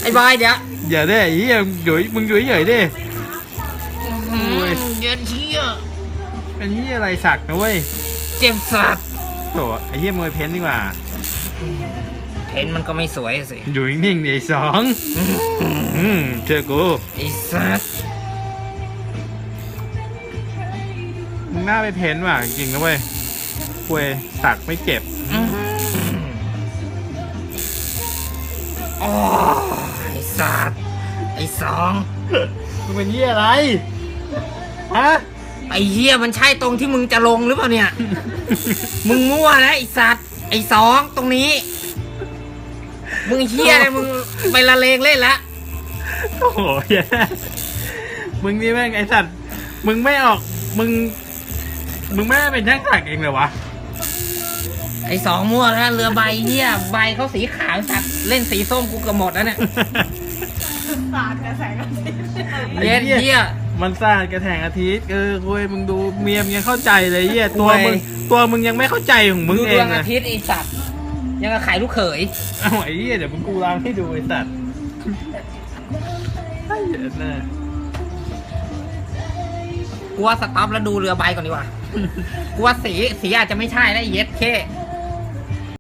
ไอ้บอยเดี๋ยวอย่าได้ไอ้เหี้ยมึงอยู่เฉยดิเย็นเชี่ยอันนี้อะไรสักนะเว้ยเจ็บสัตว์โถ่ไอ้เหี้ยมวยเพ้นดีกว่าเพ้นมันก็ไม่สวยสิอยู่นิ่งๆไอ้สองเชื่อกูไอ้สัตว์มึงน่าไปเพ้นว่ะจริงนะเว้ยคุยสักไม่เจ็บโอ้ไอ้สัตว์ไอ้สองมึงเป็นเหี้ยอะไรฮะไอ้เหี้ยมันใช่ตรงที่มึงจะลงหรือเปล่าเนี่ย มึงมั่วแล้วไอ้สัตว์ไอ้สองตรงนี้มึงเหี้ยเลยมึงไปละเลงเล่นละโอ้โหเหี้ยมึงนี่แม่งไอ้สัตว์มึงไม่ออกมึงไม่ได้เป็นช่างสักเองเลยวะไอ้สองมั่วแล้วเรือใบเหี้ยใบเขาสีขาวสัตว์เล่นสีส้มกูก็หมดแล้วเนี่ยสาดกระแสกันเหี้ยมันสาดกระแสงอาทิตย์คุยมึงดูเมียมยังเข้าใจเลยเหี้ยตัวมึงยังไม่เข้าใจของมึงเองดวงอาทิตย์ไอ้สัตว์ยังกับไข่ลูกเขยเอาไอ้เหี้ยเดี๋ยวมึงกูล้างให้ดูไอ้สัตว์ไอ้เหี้ยน่ะกูว่าสต็อปแล้วดูเรือใบก่อนดีกว่ากูว่าสีอาจจะไม่ใช่แล้วเย็ดแค่